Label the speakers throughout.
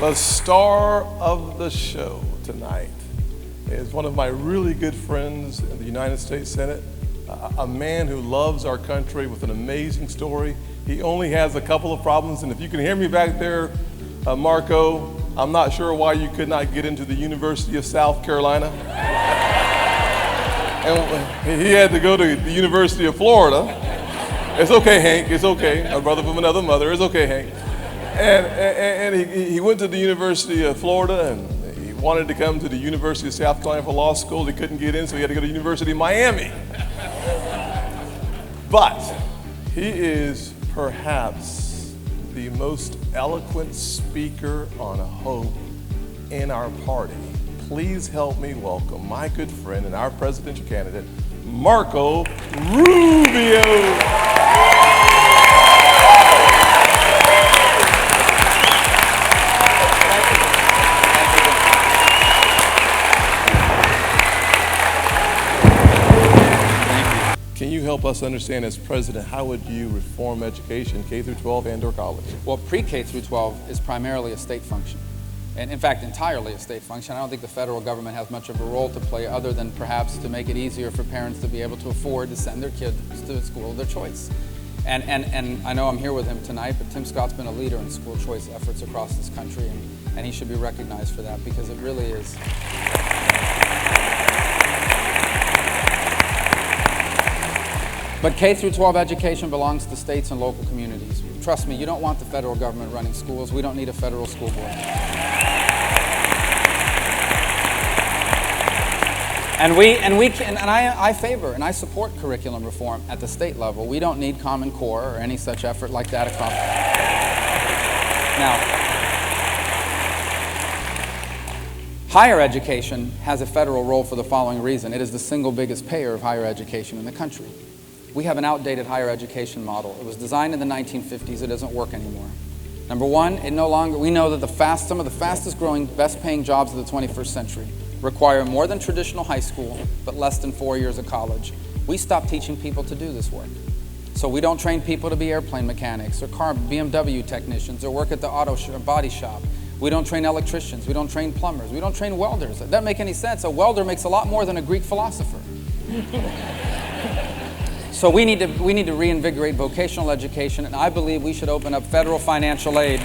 Speaker 1: The star of the show tonight is one of my really good friends in the United States Senate, a man who loves our country with an amazing story. He only has a couple of problems, and if you can hear me back there, Marco, I'm not sure why you could not get into the University of South Carolina. And he had to go to the University of Florida. It's okay, Hank, it's okay. A brother from another mother, it's okay, Hank. And he went to the University of Florida, and he wanted to come to the University of South Carolina for law school. He couldn't get in, so he had to go to the University of Miami. But he is perhaps the most eloquent speaker on hope in our party. Please help me welcome my good friend and our presidential candidate, Marco Rubio. Can you help us understand, as president, how would you reform education, K through 12 and or college?
Speaker 2: Well, pre-K through 12 is primarily a state function. And in fact, entirely a state function. I don't think the federal government has much of a role to play other than perhaps to make it easier for parents to be able to afford to send their kids to the school of their choice. And I know I'm here with him tonight, but Tim Scott's been a leader in school choice efforts across this country, and he should be recognized for that because it really is. But K through 12 education belongs to states and local communities. Trust me, you don't want the federal government running schools. We don't need a federal school board. I favor and I support curriculum reform at the state level. We don't need Common Core or any such effort like that across. Now, higher education has a federal role for the following reason. It is the single biggest payer of higher education in the country. We have an outdated higher education model. It was designed in the 1950s. It doesn't work anymore. Number one, we know that some of the fastest growing, best paying jobs of the 21st century require more than traditional high school, but less than 4 years of college. We stopped teaching people to do this work. So we don't train people to be airplane mechanics or BMW technicians or work at the body shop. We don't train electricians. We don't train plumbers. We don't train welders. That doesn't make any sense. A welder makes a lot more than a Greek philosopher. So we need to reinvigorate vocational education, and I believe we should open up federal financial aid.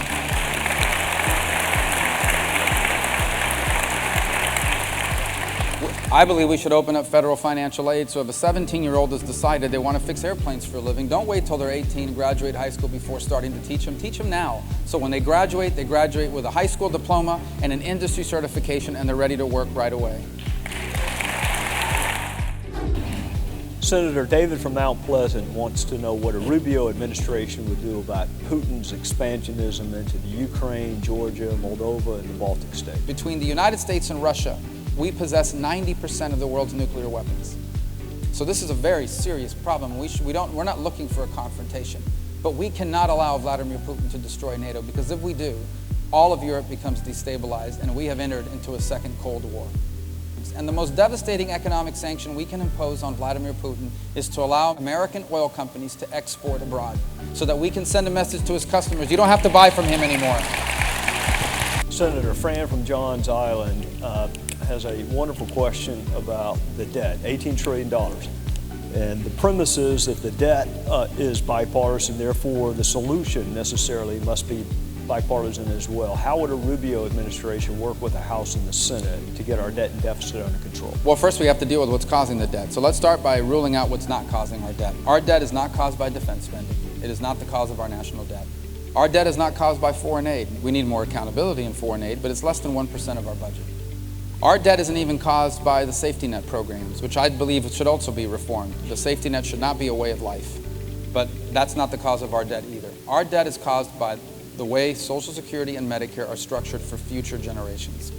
Speaker 2: I believe we should open up federal financial aid, so if a 17-year-old has decided they want to fix airplanes for a living, don't wait till they're 18 and graduate high school before starting to teach them. Teach them now. So when they graduate with a high school diploma and an industry certification, and they're ready to work right away.
Speaker 3: Senator David from Mount Pleasant wants to know what a Rubio administration would do about Putin's expansionism into the Ukraine, Georgia, Moldova, and the Baltic states.
Speaker 2: Between the United States and Russia, we possess 90% of the world's nuclear weapons. So this is a very serious problem. We're not looking for a confrontation, but we cannot allow Vladimir Putin to destroy NATO, because if we do, all of Europe becomes destabilized, and we have entered into a second Cold War. And the most devastating economic sanction we can impose on Vladimir Putin is to allow American oil companies to export abroad so that we can send a message to his customers. You don't have to buy from him anymore.
Speaker 3: Senator Fran from Johns Island has a wonderful question about the debt, $18 trillion. And the premise is that the debt is bipartisan, therefore the solution necessarily must be bipartisan as well. How would a Rubio administration work with the House and the Senate to get our debt and deficit under control?
Speaker 2: Well, first we have to deal with what's causing the debt. So let's start by ruling out what's not causing our debt. Our debt is not caused by defense spending. It is not the cause of our national debt. Our debt is not caused by foreign aid. We need more accountability in foreign aid, but it's less than 1% of our budget. Our debt isn't even caused by the safety net programs, which I believe should also be reformed. The safety net should not be a way of life, but that's not the cause of our debt either. Our debt is caused by the way Social Security and Medicare are structured for future generations.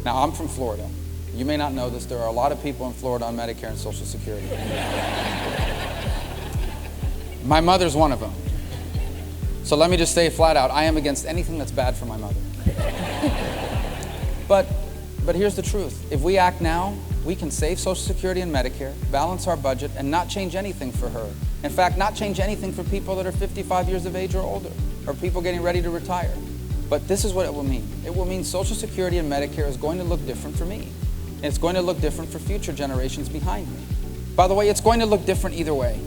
Speaker 2: Now, I'm from Florida. You may not know this, there are a lot of people in Florida on Medicare and Social Security. My mother's one of them. So let me just say flat out, I am against anything that's bad for my mother. But here's the truth. If we act now, we can save Social Security and Medicare, balance our budget, and not change anything for her. In fact, not change anything for people that are 55 years of age or older, or people getting ready to retire. But this is what it will mean. It will mean Social Security and Medicare is going to look different for me. And it's going to look different for future generations behind me. By the way, it's going to look different either way.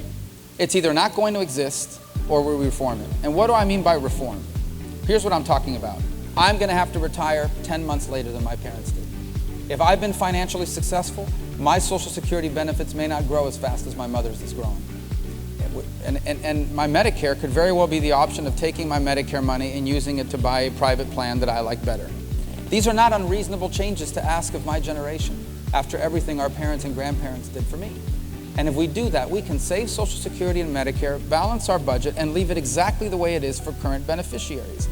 Speaker 2: It's either not going to exist or we reform it. And what do I mean by reform? Here's what I'm talking about. I'm going to have to retire 10 months later than my parents did. If I've been financially successful, my Social Security benefits may not grow as fast as my mother's is growing. And my Medicare could very well be the option of taking my Medicare money and using it to buy a private plan that I like better. These are not unreasonable changes to ask of my generation after everything our parents and grandparents did for me. And if we do that, we can save Social Security and Medicare, balance our budget, and leave it exactly the way it is for current beneficiaries.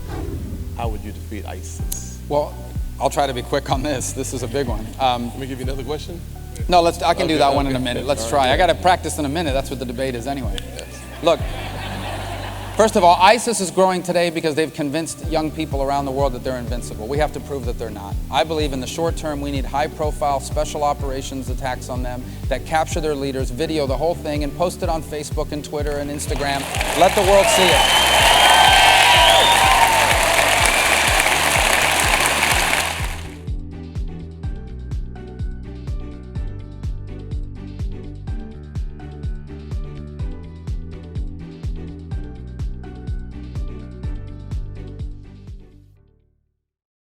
Speaker 1: How would you defeat ISIS?
Speaker 2: Well, I'll try to be quick on this. This is a big one.
Speaker 1: Let me give you another question.
Speaker 2: No, I can do that one in a
Speaker 1: okay.
Speaker 2: minute. Let's
Speaker 1: All
Speaker 2: try.
Speaker 1: right.
Speaker 2: I got to practice in a minute. That's what the debate is anyway. Look, first of all, ISIS is growing today because they've convinced young people around the world that they're invincible. We have to prove that they're not. I believe in the short term we need high-profile special operations attacks on them that capture their leaders, video the whole thing, and post it on Facebook and Twitter and Instagram. Let the world see it.